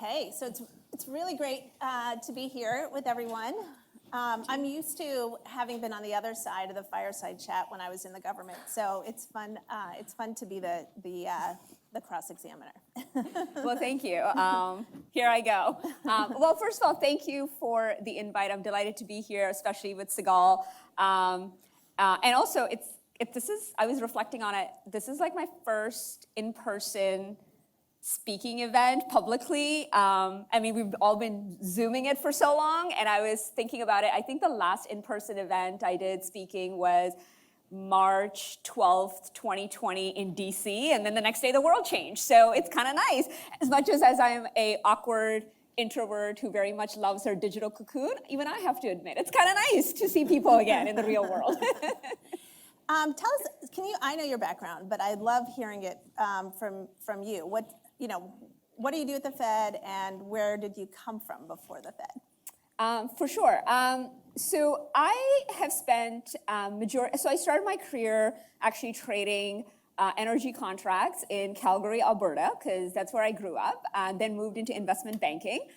Okay, so it's really great to be here with everyone. I'm used to having been on the other side of the fireside chat when I was in the government, so it's fun. It's fun to be the cross-examiner. Well, thank you. Here I go. Well, first of all, thank you for the invite. I'm delighted to be here, especially with Sigal. And also, I was reflecting on it. This is like my first in-person speaking event publicly. I mean, we've all been Zooming it for so long, and I was thinking about it. I think the last in-person event I did speaking was March 12th, 2020 in DC, and then the next day the world changed. So it's kind of nice. As much as I'm a awkward introvert who very much loves her digital cocoon, even I have to admit, it's kind of nice to see people again in the real world. Tell us, I know your background, but I'd love hearing it from you. What do you do at the Fed, and where did you come from before the Fed? For sure. So I have spent so I started my career actually trading energy contracts in Calgary, Alberta, because that's where I grew up, then moved into investment banking.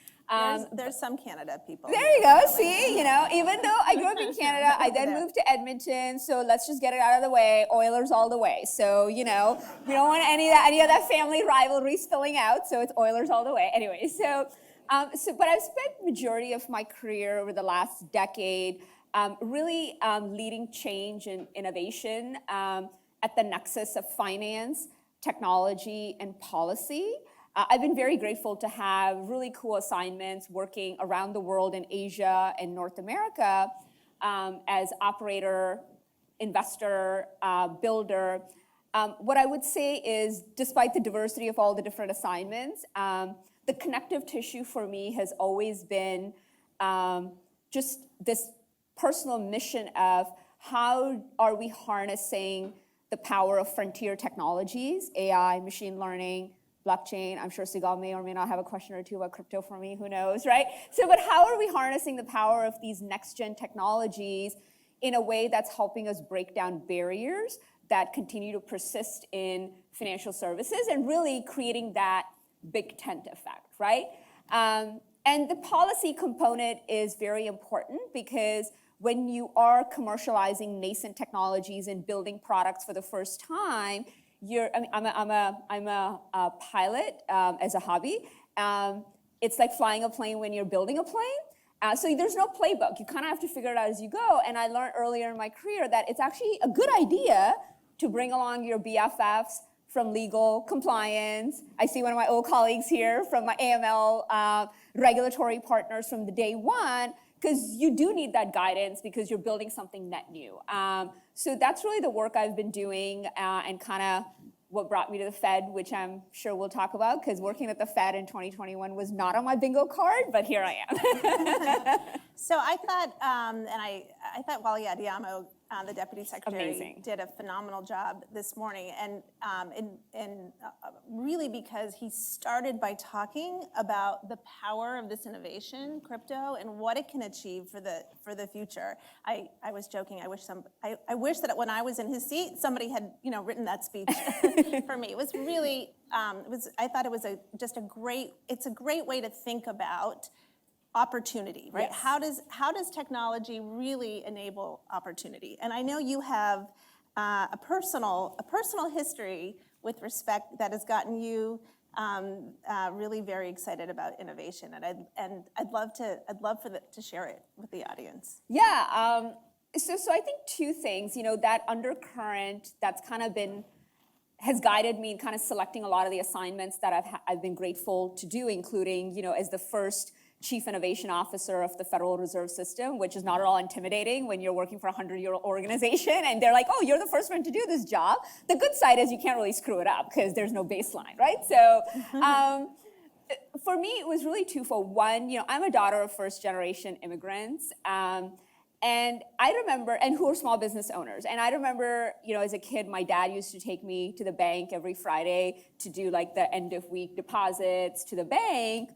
There's some Canada people. There you go. See, even though I grew up in Canada, I then moved to Edmonton. So let's just get it out of the way. Oilers all the way. So we don't want any of that family rivalry spilling out. So it's Oilers all the way. Anyway, but I've spent majority of my career over the last decade really leading change and innovation at the nexus of finance, technology, and policy. I've been very grateful to have really cool assignments working around the world in Asia and North America as operator, investor, builder. What I would say is, despite the diversity of all the different assignments, the connective tissue for me has always been just this personal mission of how are we harnessing the power of frontier technologies, AI, machine learning, blockchain. I'm sure Sigal may or may not have a question or two about crypto for me, who knows, right? But how are we harnessing the power of these next-gen technologies in a way that's helping us break down barriers that continue to persist in financial services and really creating that big tent effect, right? And the policy component is very important because when you are commercializing nascent technologies and building products for the first time, I'm a pilot as a hobby. It's like flying a plane when you're building a plane. So there's no playbook. You kind of have to figure it out as you go. And I learned earlier in my career that it's actually a good idea to bring along your BFFs from legal, compliance. I see one of my old colleagues here from my AML regulatory partners from the day one, because you do need that guidance because you're building something net new. So that's really the work I've been doing and kind of what brought me to the Fed, which I'm sure we'll talk about, because working at the Fed in 2021 was not on my bingo card, but here I am. So I thought, I thought Wally Adeyemo, the Deputy Secretary, Amazing. Did a phenomenal job this morning, and really because he started by talking about the power of this innovation, crypto, and what it can achieve for the future. I was joking. I wish that when I was in his seat, somebody had written that speech for me. It was really I thought it was it's a great way to think about opportunity, right? Yes. How does technology really enable opportunity? And I know you have a personal history with respect that has gotten you really very excited about innovation, and I'd love to share it with the audience. Yeah. So I think two things. That undercurrent that's kind of has guided me in kind of selecting a lot of the assignments that I've been grateful to do, including as the first Chief Innovation Officer of the Federal Reserve System, which is not at all intimidating when you're working for a 100-year-old organization and they're like, oh, you're the first one to do this job. The good side is you can't really screw it up because there's no baseline, right? So for me, it was really twofold. One, I'm a daughter of first-generation immigrants. And I remember, and who are small business owners. And I remember, as a kid, my dad used to take me to the bank every Friday to do like the end of week deposits to the bank.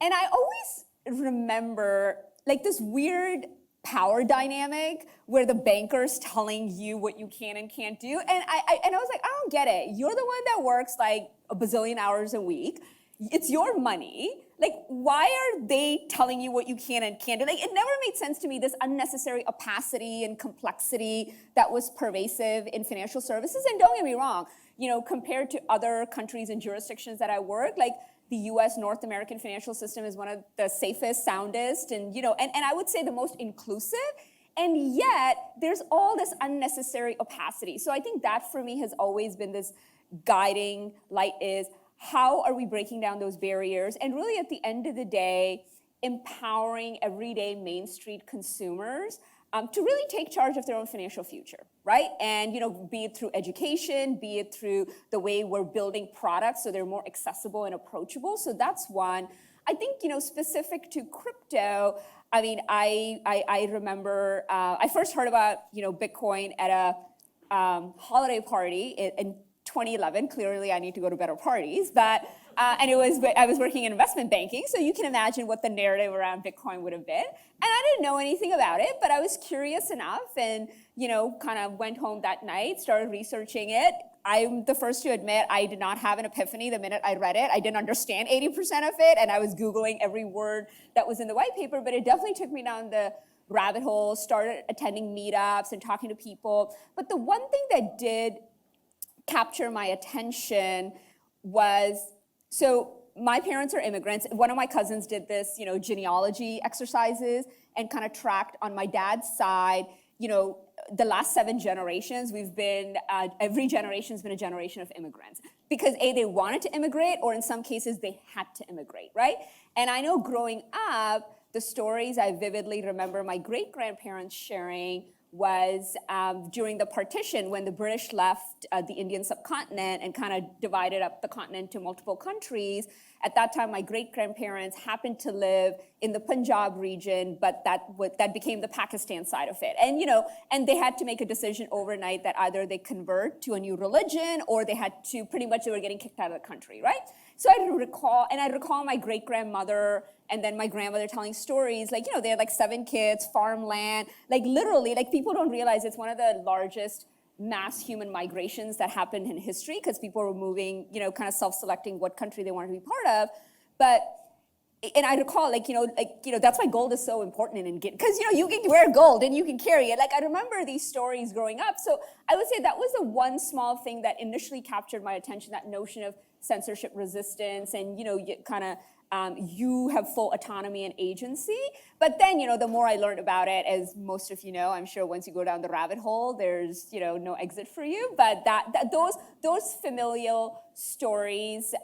And I always remember like this weird power dynamic where the banker's telling you what you can and can't do. And I was like, I don't get it. You're the one that works like a bazillion hours a week. It's your money. like, why are they telling you what you can and can't do? Like, it never made sense to me, this unnecessary opacity and complexity that was pervasive in financial services. And don't get me wrong, compared to other countries and jurisdictions that I work, like the US North American financial system is one of the safest, soundest, and I would say the most inclusive. And yet, there's all this unnecessary opacity. So I think that for me has always been this guiding light is, how are we breaking down those barriers? And really, at the end of the day, empowering everyday Main Street consumers to really take charge of their own financial future, right? And be it through education, be it through the way we're building products so they're more accessible and approachable. So that's one. I think specific to crypto, I mean, I remember I first heard about Bitcoin at a holiday party in 2011. Clearly, I need to go to better parties, but and I was working in investment banking, so you can imagine what the narrative around Bitcoin would have been. And I didn't know anything about it, but I was curious enough, and kind of went home that night, started researching it. I'm the first to admit I did not have an epiphany the minute I read it. I didn't understand 80% of it, and I was Googling every word that was in the white paper, but it definitely took me down the rabbit hole, started attending meetups and talking to people. But the one thing that did capture my attention was, so my parents are immigrants. One of my cousins did this, genealogy exercises and kind of tracked on my dad's side, the last 7 generations, we've been, every generation's been a generation of immigrants. Because A, they wanted to immigrate, or in some cases, they had to immigrate, right? And I know growing up, the stories I vividly remember my great-grandparents sharing was during the partition when the British left the Indian subcontinent and kind of divided up the continent to multiple countries. At that time, my great-grandparents happened to live in the Punjab region, but that became the Pakistan side of it. And and they had to make a decision overnight that either they convert to a new religion or they had to, pretty much they were getting kicked out of the country, right? So I recall my great-grandmother and then my grandmother telling stories, like, they had like 7 kids, farmland, like literally, like people don't realize it's one of the largest mass human migrations that happened in history because people were moving, kind of self-selecting what country they wanted to be part of. And I recall, that's why gold is so important because, you can wear gold and you can carry it. Like, I remember these stories growing up. So I would say that was the one small thing that initially captured my attention, that notion of censorship resistance and, kind of, you have full autonomy and agency. But then, the more I learned about it, as most of you know, I'm sure once you go down the rabbit hole, there's, no exit for you. But those familial stories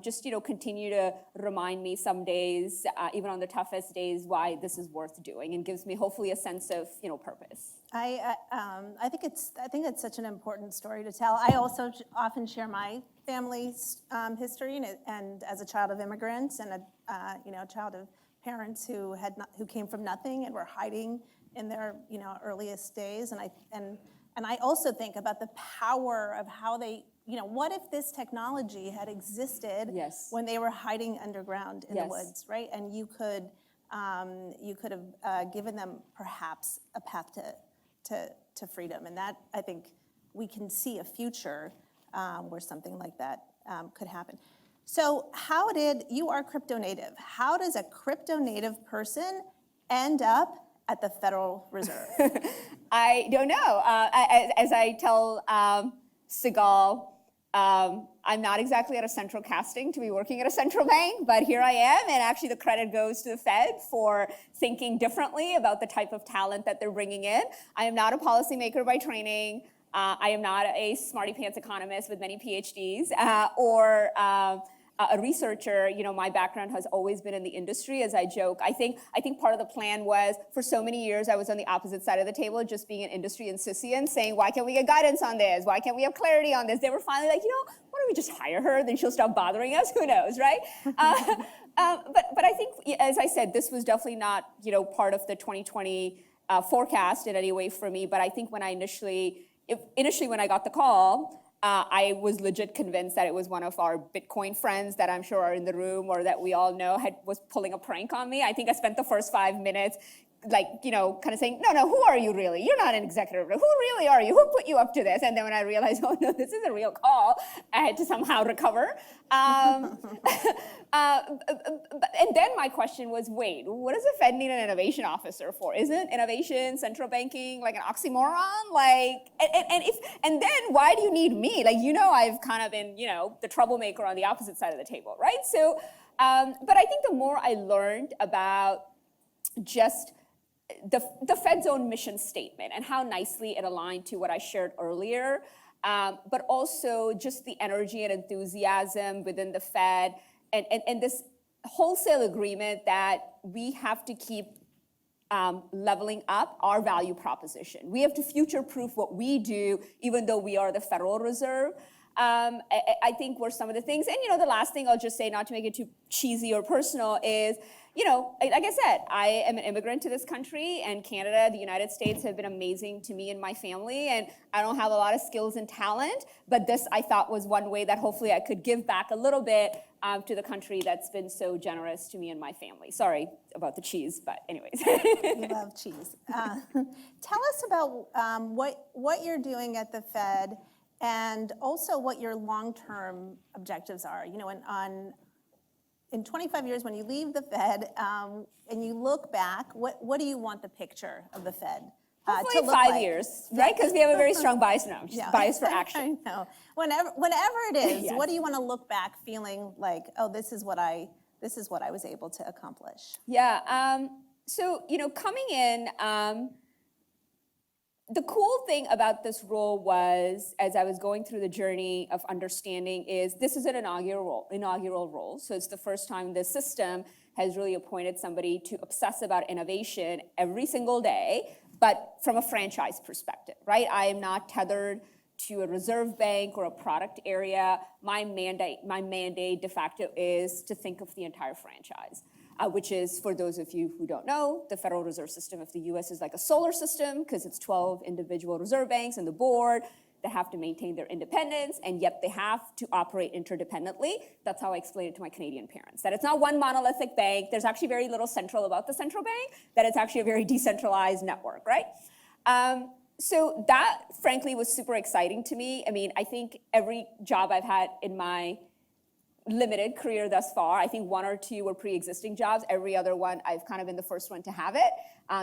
just, continue to remind me some days, even on the toughest days, why this is worth doing and gives me hopefully a sense of, purpose. I think it's such an important story to tell. I also often share my family's history, and as a child of immigrants and a child of parents who came from nothing and were hiding in their earliest days, and I also think about the power of how they, what if this technology had existed when they were hiding underground in the woods, right? And you could have given them perhaps a path to freedom, and that, I think we can see a future where something like that could happen. So you are crypto native. How does a crypto native person end up at the Federal Reserve? I don't know. As I tell Sigal, I'm not exactly at a central casting to be working at a central bank, but here I am, and actually the credit goes to the Fed for thinking differently about the type of talent that they're bringing in. I am not a policymaker by training. I am not a smarty pants economist with many PhDs or a researcher. My background has always been in the industry, as I joke. I think part of the plan was, for so many years, I was on the opposite side of the table, just being an industry insouciant, saying, why can't we get guidance on this? Why can't we have clarity on this? They were finally like, why don't we just hire her? Then she'll stop bothering us. Who knows, right? But I think, as I said, this was definitely not, part of the 2020 forecast in any way for me. But I think when when I got the call, I was legit convinced that it was one of our Bitcoin friends that I'm sure are in the room or that we all know was pulling a prank on me. I think I spent the first 5 minutes kind of saying, no, who are you really? You're not an executive. Who really are you? Who put you up to this? And then when I realized, oh no, this is a real call, I had to somehow recover. And then my question was, wait, what does the Fed need an innovation officer for? Isn't innovation, central banking like an oxymoron? And then why do you need me? I've kind of been, the troublemaker on the opposite side of the table, right? So, but I think the more I learned about just the Fed's own mission statement and how nicely it aligned to what I shared earlier, but also just the energy and enthusiasm within the Fed and this wholesale agreement that we have to keep leveling up our value proposition. We have to future-proof what we do, even though we are the Federal Reserve. I think were some of the things. And the last thing I'll just say, not to make it too cheesy or personal, is like I said, I am an immigrant to this country, and Canada, the United States have been amazing to me and my family, and I don't have a lot of skills and talent, but this I thought was one way that hopefully I could give back a little bit to the country that's been so generous to me and my family. Sorry about the cheese, but anyways. We love cheese. Tell us about what you're doing at the Fed, and also what your long-term objectives are. In 25 years, when you leave the Fed and you look back, what do you want the picture of the Fed Hopefully to look 5 like? years, right? Because we have a very strong bias now, bias for action. I know. Whenever it is, Yes. what do you want to look back feeling like, oh, this is what I was able to accomplish? Yeah. So coming in. The cool thing about this role was, as I was going through the journey of understanding, is this is an inaugural role. So it's the first time the system has really appointed somebody to obsess about innovation every single day, but from a franchise perspective, right? I am not tethered to a reserve bank or a product area. My mandate de facto is to think of the entire franchise. Which is, for those of you who don't know, the Federal Reserve System of the US is like a solar system because it's 12 individual reserve banks and the board that have to maintain their independence, and yet they have to operate interdependently. That's how I explain it to my Canadian parents, that it's not one monolithic bank. There's actually very little central about the central bank, that it's actually a very decentralized network, right? So that, frankly, was super exciting to me. I mean, I think every job I've had in my limited career thus far, I think one or two were pre-existing jobs. Every other one, I've kind of been the first one to have it.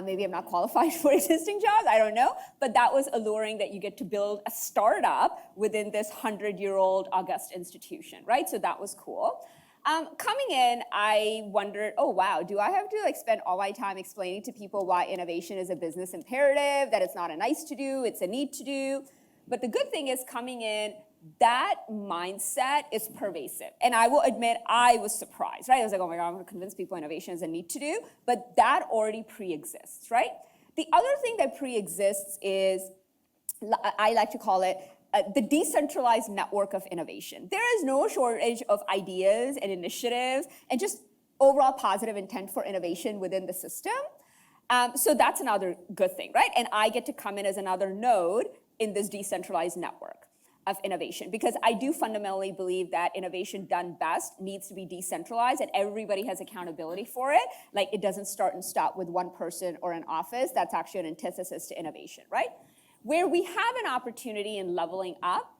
Maybe I'm not qualified for existing jobs, I don't know. But that was alluring, that you get to build a startup within this 100-year-old august institution, right? So that was cool. Coming in, I wondered, oh wow, do I have to spend all my time explaining to people why innovation is a business imperative, that it's not a nice to do, it's a need to do? But the good thing is, coming in, that mindset is pervasive. And I will admit, I was surprised, right? I was like, oh my God, I'm gonna convince people innovation is a need to do, but that already pre-exists, right? The other thing that pre-exists is, I like to call it, the decentralized network of innovation. There is no shortage of ideas and initiatives and just overall positive intent for innovation within the system. So that's another good thing, right? And I get to come in as another node in this decentralized network of innovation, because I do fundamentally believe that innovation done best needs to be decentralized and everybody has accountability for it. Like, it doesn't start and stop with one person or an office. That's actually an antithesis to innovation, right? Where we have an opportunity in leveling up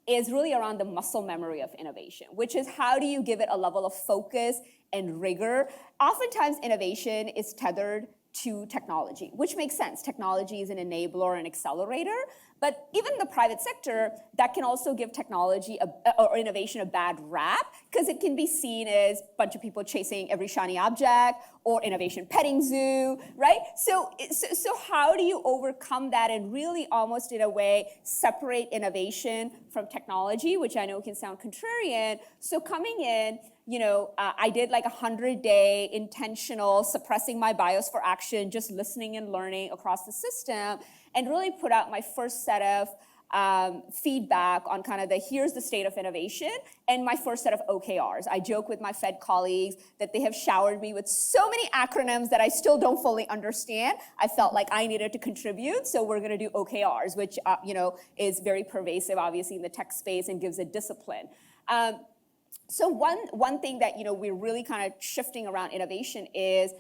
is really around the muscle memory of innovation, which is, how do you give it a level of focus and rigor? Oftentimes innovation is tethered to technology, which makes sense. Technology is an enabler and accelerator, but even the private sector, that can also give technology or innovation a bad rap, because it can be seen as a bunch of people chasing every shiny object, or innovation petting zoo, right? So how do you overcome that and really, almost in a way, separate innovation from technology, which I know can sound contrarian? So coming in, I did like 100-day intentional suppressing my bias for action, just listening and learning across the system, and really put out my first set of feedback on kind of here's the state of innovation, and my first set of OKRs. I joke with my Fed colleagues that they have showered me with so many acronyms that I still don't fully understand. I felt like I needed to contribute, so we're gonna do OKRs, which is very pervasive, obviously, in the tech space and gives a discipline. So one thing that we're really kind of shifting around innovation is,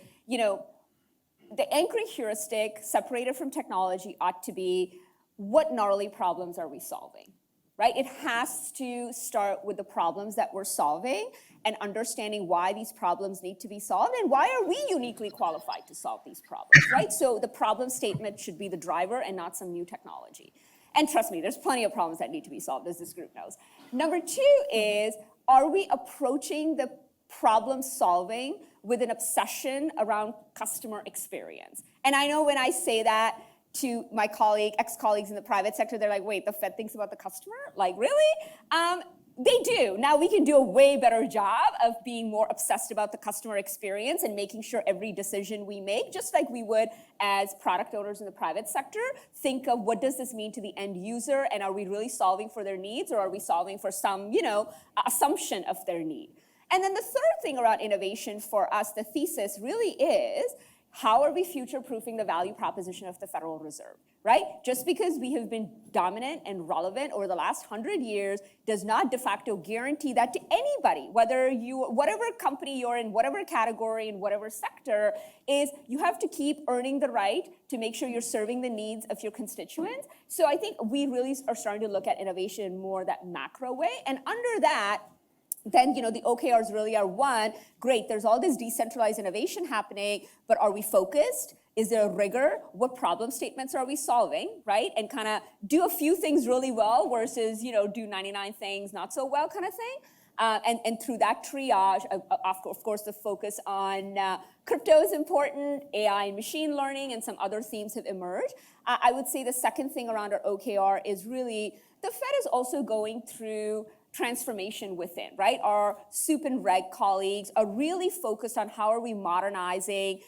the anchoring heuristic separated from technology ought to be, what gnarly problems are we solving, right? It has to start with the problems that we're solving and understanding why these problems need to be solved and why are we uniquely qualified to solve these problems, right? So the problem statement should be the driver and not some new technology. And trust me, there's plenty of problems that need to be solved, as this group knows. Number two is, are we approaching the problem solving with an obsession around customer experience? And I know when I say that to my ex-colleagues in the private sector, they're like, wait, the Fed thinks about the customer? Like, really? They do. Now we can do a way better job of being more obsessed about the customer experience and making sure every decision we make, just like we would as product owners in the private sector, think of what does this mean to the end user, and are we really solving for their needs, or are we solving for some, assumption of their need? And then the third thing around innovation for us, the thesis really is, how are we future-proofing the value proposition of the Federal Reserve, right? Just because we have been dominant and relevant over the last 100 years does not de facto guarantee that to anybody, whatever company you're in, whatever category, in whatever sector, is you have to keep earning the right to make sure you're serving the needs of your constituents. So I think we really are starting to look at innovation in more that macro way. And under that, then the OKRs really are one, great, there's all this decentralized innovation happening, but are we focused? Is there a rigor? What problem statements are we solving, right? And kind of do a few things really well versus, do 99 things not so well kind of thing. And through that triage, of course, the focus on crypto is important, AI and machine learning, and some other themes have emerged. I would say the second thing around our OKR is really, the Fed is also going through transformation within, right? Our Sup and Reg colleagues are really focused on how are we modernizing,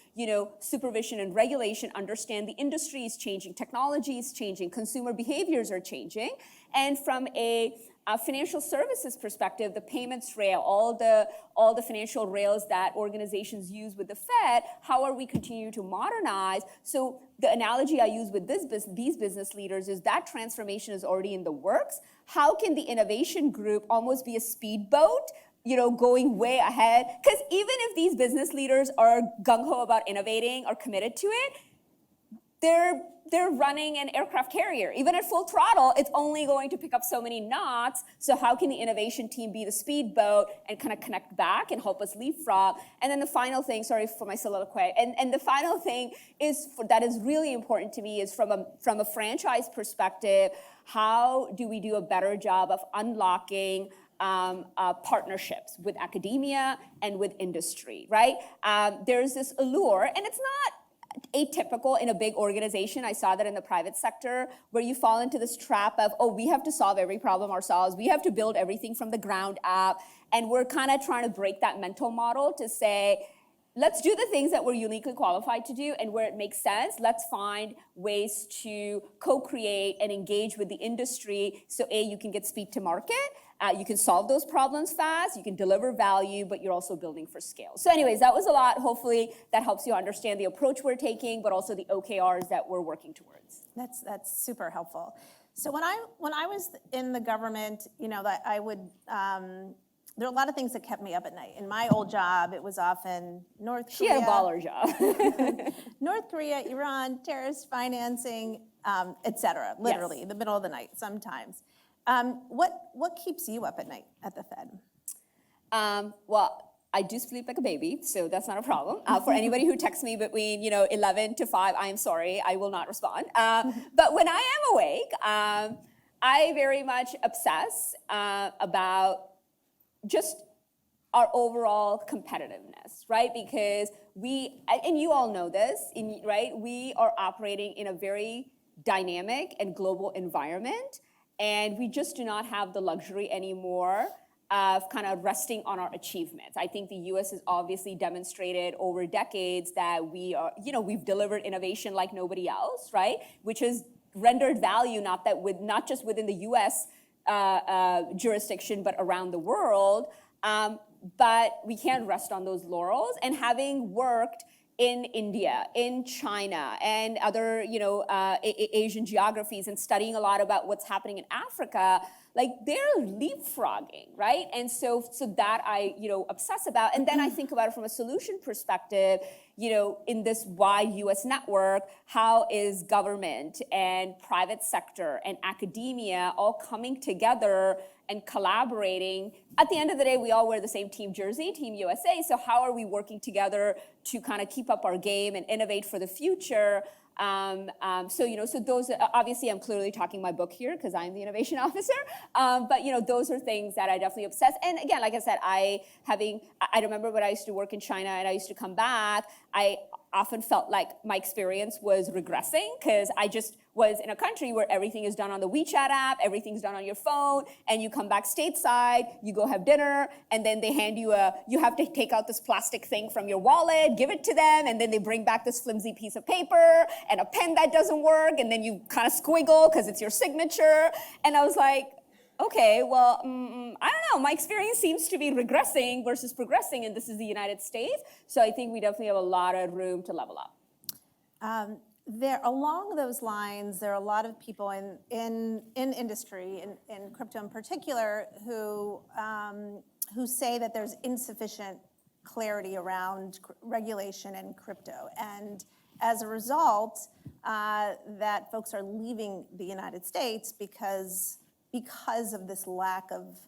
supervision and regulation, understand the industry is changing, technology is changing, consumer behaviors are changing. And from a financial services perspective, the payments rail, all the financial rails that organizations use with the Fed, how are we continuing to modernize? So the analogy I use with these business leaders is that transformation is already in the works. How can the innovation group almost be a speedboat, going way ahead? Because even if these business leaders are gung-ho about innovating or committed to it, they're running an aircraft carrier. Even at full throttle, it's only going to pick up so many knots. So how can the innovation team be the speedboat and kind of connect back and help us leapfrog? And then the final thing, sorry for my soliloquy, and the final thing is that is really important to me is from a franchise perspective, how do we do a better job of unlocking partnerships with academia and with industry, right? There's this allure, and it's not atypical in a big organization. I saw that in the private sector, where you fall into this trap of, we have to solve every problem ourselves. We have to build everything from the ground up. And we're kind of trying to break that mental model to say, let's do the things that we're uniquely qualified to do, and where it makes sense, let's find ways to co-create and engage with the industry so you can get speed to market, you can solve those problems fast, you can deliver value, but you're also building for scale. So anyways, that was a lot. Hopefully that helps you understand the approach we're taking, but also the OKRs that we're working towards. That's super helpful. So when I was in the government, that I would, there are a lot of things that kept me up at night. In my old job, it was often North Korea. She had a baller job. North Korea, Iran, terrorist financing, et cetera, literally, in the middle of the night sometimes. What keeps you up at night at the Fed? Well, I do sleep like a baby, so that's not a problem. For anybody who texts me between 11 to 5, I am sorry, I will not respond. But when I am awake, I very much obsess about just our overall competitiveness, right? Because and you all know this, right? We are operating in a very dynamic and global environment, and we just do not have the luxury anymore of kind of resting on our achievements. I think the US has obviously demonstrated over decades that we've delivered innovation like nobody else, right? Which has rendered value not just within the US jurisdiction, but around the world. But we can't rest on those laurels. And having worked in India, in China, and other Asian geographies, and studying a lot about what's happening in Africa, like they're leapfrogging, right? And so that I, obsess about. And then I think about it from a solution perspective, in this wide US network, how is government and private sector and academia all coming together and collaborating? At the end of the day, we all wear the same team jersey, Team USA. So how are we working together to kind of keep up our game and innovate for the future? So those, obviously I'm clearly talking my book here because I'm the innovation officer, but those are things that I definitely obsess. And again, like I said, I remember when I used to work in China and I used to come back, I often felt like my experience was regressing because I just was in a country where everything is done on the WeChat app, everything's done on your phone, and you come back stateside, you go have dinner, and then they hand you you have to take out this plastic thing from your wallet, give it to them, and then they bring back this flimsy piece of paper and a pen that doesn't work, and then you kind of squiggle because it's your signature. And I was like, okay, well, I don't know. My experience seems to be regressing versus progressing, and this is the United States. So I think we definitely have a lot of room to level up. Along those lines, there are a lot of people in industry, in crypto in particular, who say that there's insufficient clarity around regulation and crypto, and as a result, that folks are leaving the United States because of this lack of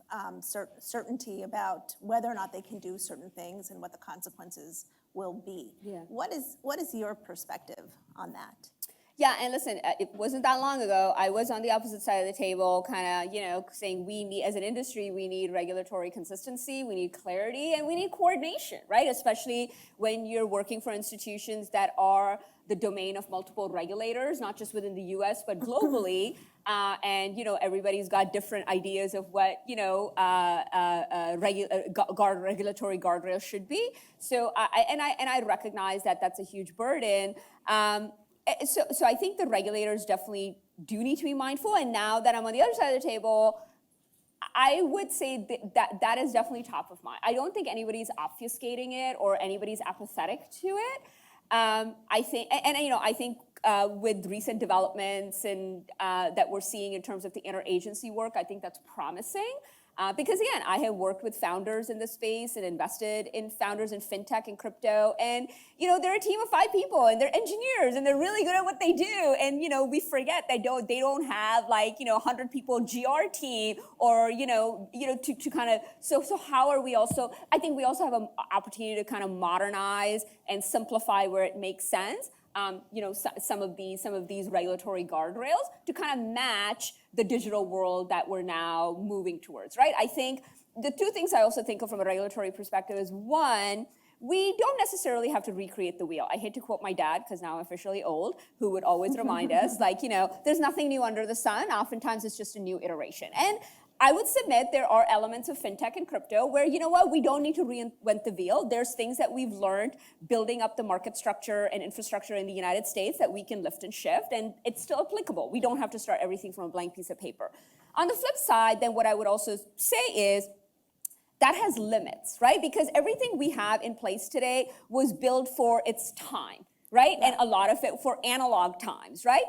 certainty about whether or not they can do certain things and what the consequences will be. Yeah. What is your perspective on that? Yeah, and listen, it wasn't that long ago, I was on the opposite side of the table, kind of, saying we need, as an industry, we need regulatory consistency, we need clarity, and we need coordination, right? Especially when you're working for institutions that are the domain of multiple regulators, not just within the US, but globally. And everybody's got different ideas of what regulatory guardrails should be. So I recognize that that's a huge burden. So I think the regulators definitely do need to be mindful. And now that I'm on the other side of the table, I would say that is definitely top of mind. I don't think anybody's obfuscating it or anybody's apathetic to it. I think with recent developments and that we're seeing in terms of the interagency work, I think that's promising. Because again, I have worked with founders in this space and invested in founders in fintech and crypto, and they're a team of 5 people, and they're engineers, and they're really good at what they do. And we forget they don't have 100 people GR team or to kind of so how are we also? I think we also have an opportunity to kind of modernize and simplify where it makes sense. Some of these regulatory guardrails to kind of match the digital world that we're now moving towards, right? I think the 2 things I also think of from a regulatory perspective is, one, we don't necessarily have to recreate the wheel. I hate to quote my dad, because now I'm officially old, who would always remind us, there's nothing new under the sun. Oftentimes it's just a new iteration. And I would submit there are elements of fintech and crypto where, we don't need to reinvent the wheel. There's things that we've learned building up the market structure and infrastructure in the United States that we can lift and shift, and it's still applicable. We don't have to start everything from a blank piece of paper. On the flip side, then what I would also say is that has limits, right? Because everything we have in place today was built for its time, right? Yeah. And a lot of it for analog times, right?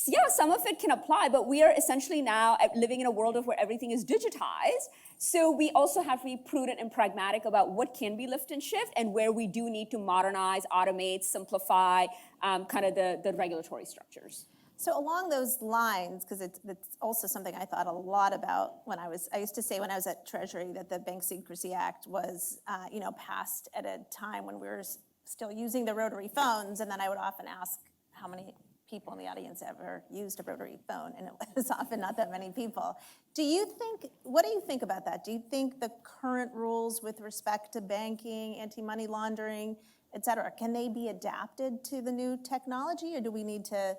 Yeah, some of it can apply, but we are essentially now living in a world of where everything is digitized. So we also have to be prudent and pragmatic about what can be lift and shift and where we do need to modernize, automate, simplify kind of the regulatory structures. So along those lines, because it's also something I thought a lot about when I used to say when I was at Treasury that the Bank Secrecy Act was, passed at a time when we were still using the rotary phones, and then I would often ask how many people in the audience ever used a rotary phone, and it was often not that many people. What do you think about that? Do you think the current rules with respect to banking, anti-money laundering, et cetera, can they be adapted to the new technology, or do we need to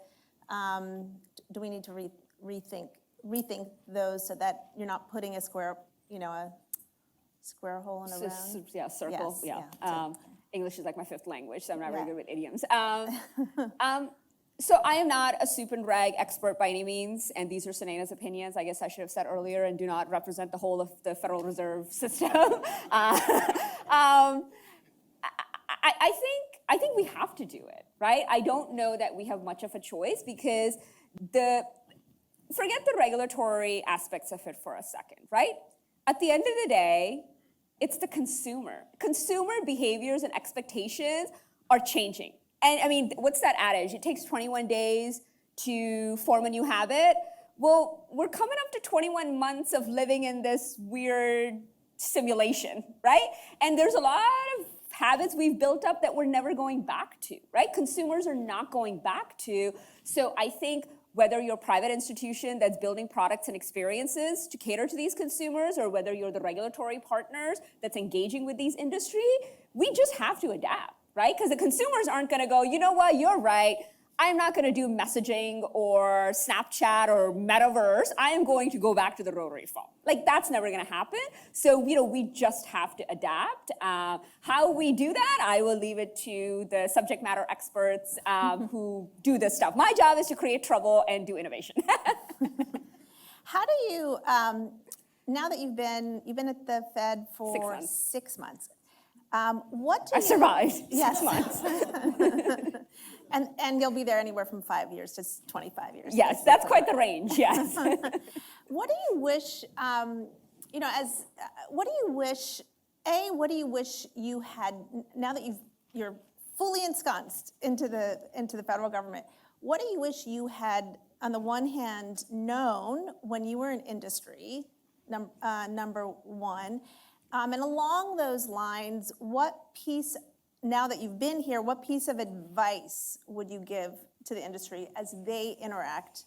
rethink those so that you're not putting a square hole in a round? Yeah, circle. Yes, yeah. English is like my 5th language, so I'm not very good with idioms. So I am not a soup and rag expert by any means, and these are Sunayna's opinions. I guess I should have said earlier, and do not represent the whole of the Federal Reserve System. I think we have to do it, right? I don't know that we have much of a choice because forget the regulatory aspects of it for a second, right? At the end of the day, it's the consumer. Consumer behaviors and expectations are changing. And I mean, what's that adage? It takes 21 days to form a new habit. Well, we're coming up to 21 months of living in this weird simulation, right? And there's a lot of habits we've built up that we're never going back to, right? Consumers are not going back to. So I think whether you're a private institution that's building products and experiences to cater to these consumers, or whether you're the regulatory partners that's engaging with these industry, we just have to adapt, right? Because the consumers aren't gonna go, you know what, you're right, I'm not gonna do messaging or Snapchat or metaverse, I am going to go back to the rotary phone. Like, that's never gonna happen. So, we just have to adapt. How we do that, I will leave it to the subject matter experts who do this stuff. My job is to create trouble and do innovation. How do you, now that you've been at the Fed for 6 months, what do I survived Yes. 6 months. And you'll be there anywhere from 5 years to 25 years. Yes, that's quite the range, yes. What do you wish, what do you wish you had, now that you're fully ensconced into the federal government, what do you wish you had, on the one hand, known when you were in industry, number one, and along those lines, now that you've been here, what piece of advice would you give to the industry as they interact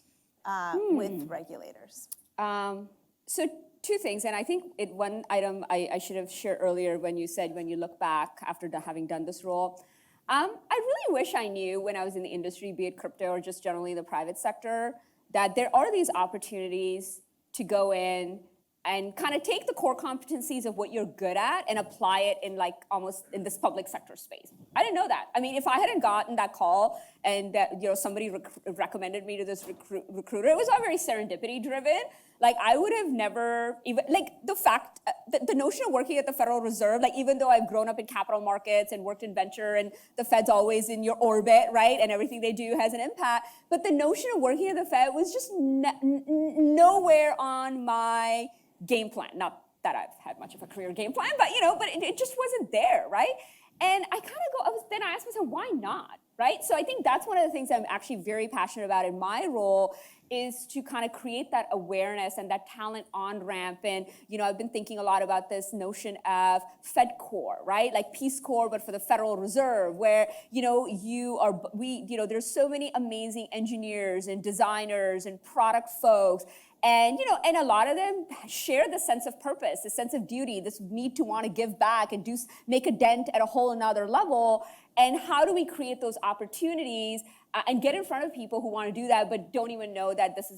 with regulators? So 2 things, and I think one item I should have shared earlier when you said when you look back after having done this role, I really wish I knew when I was in the industry, be it crypto or just generally the private sector, that there are these opportunities to go in and kind of take the core competencies of what you're good at and apply it in almost in this public sector space. I didn't know that. I mean, if I hadn't gotten that call and that somebody recommended me to this recruiter, it was all very serendipity driven. Like, I would have never even, the fact, the notion of working at the Federal Reserve, even though I've grown up in capital markets and worked in venture and the Fed's always in your orbit, right? And everything they do has an impact. But the notion of working at the Fed was just nowhere on my game plan. Not that I've had much of a career game plan, but it just wasn't there, right? And I kind of then I asked myself, why not, right? So I think that's one of the things I'm actually very passionate about in my role, is to kind of create that awareness and that talent on-ramp. And, I've been thinking a lot about this notion of Fed Corps, right? Like Peace Corps, but for the Federal Reserve, where, there's so many amazing engineers and designers and product folks. And, and a lot of them share the sense of purpose, the sense of duty, this need to want to give back and make a dent at a whole another level. And how do we create those opportunities and get in front of people who want to do that but don't even know that this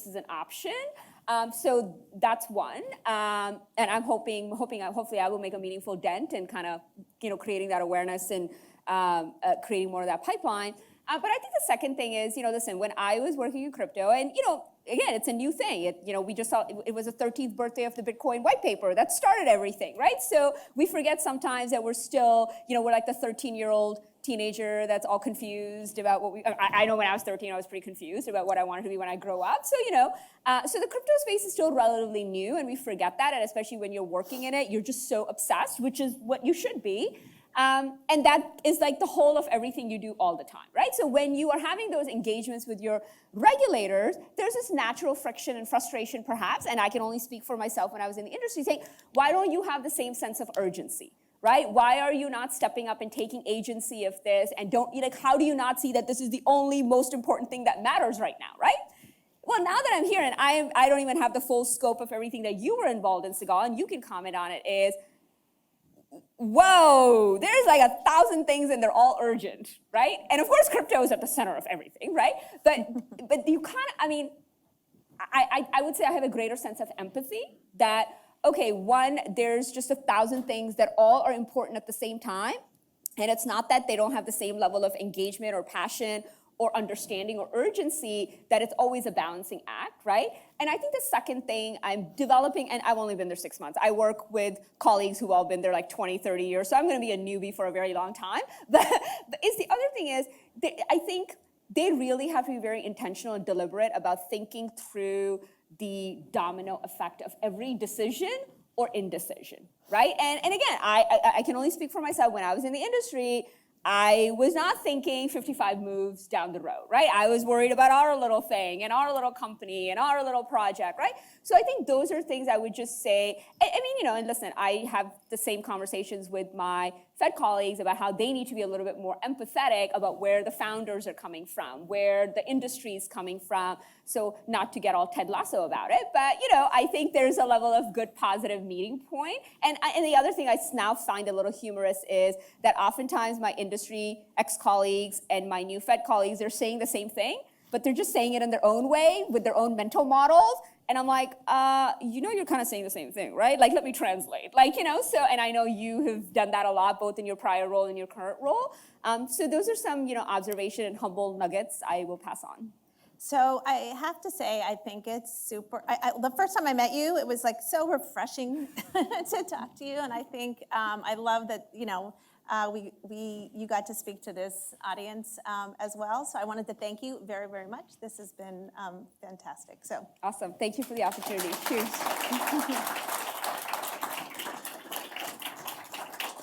is an option? So that's one. And I'm hopefully I will make a meaningful dent in kind of, creating that awareness and creating more of that pipeline. But I think the second thing is, listen, when I was working in crypto, and, again, it's a new thing. We just saw it was the 13th birthday of the Bitcoin white paper that started everything, right? So we forget sometimes that we're still, we're like the 13-year-old teenager that's all confused about what I know when I was 13, I was pretty confused about what I wanted to be when I grow up. So, so the crypto space is still relatively new, and we forget that, and especially when you're working in it, you're just so obsessed, which is what you should be. And that is like the whole of everything you do all the time, right? So when you are having those engagements with your regulators, there's this natural friction and frustration perhaps, and I can only speak for myself when I was in the industry, saying, why don't you have the same sense of urgency, right? Why are you not stepping up and taking agency of this, and how do you not see that this is the only most important thing that matters right now, right? Well, now that I'm here, and I don't even have the full scope of everything that you were involved in, Sigal, and you can comment on it, is, whoa, there's 1,000 things and they're all urgent, right? And of course, crypto is at the center of everything, right? But you kind of, I would say I have a greater sense of empathy that, okay, one, there's just 1,000 things that all are important at the same time. And it's not that they don't have the same level of engagement or passion or understanding or urgency, that it's always a balancing act, right? And I think the second thing I'm developing, and I've only been there 6 months, I work with colleagues who've all been there 20, 30 years, so I'm gonna be a newbie for a very long time. But the other thing is, I think they really have to be very intentional and deliberate about thinking through the domino effect of every decision or indecision, right? And again, I can only speak for myself. When I was in the industry, I was not thinking 55 moves down the road, right? I was worried about our little thing and our little company and our little project, right? So I think those are things I would just say. I mean, and listen, I have the same conversations with my Fed colleagues about how they need to be a little bit more empathetic about where the founders are coming from, where the industry is coming from. So not to get all Ted Lasso about it, but I think there's a level of good positive meeting point. And the other thing I now find a little humorous is that oftentimes my industry ex-colleagues and my new Fed colleagues are saying the same thing, but they're just saying it in their own way with their own mental models. And I'm like, you're kind of saying the same thing, right? Like, let me translate. So, and I know you have done that a lot, both in your prior role and your current role. So those are some, observation and humble nuggets I will pass on. So I have to say, I think it's super, the first time I met you, it was like so refreshing to talk to you. And I think I love that, you got to speak to this audience as well. So I wanted to thank you very, very much. This has been fantastic. So awesome. Thank you for the opportunity. Cheers.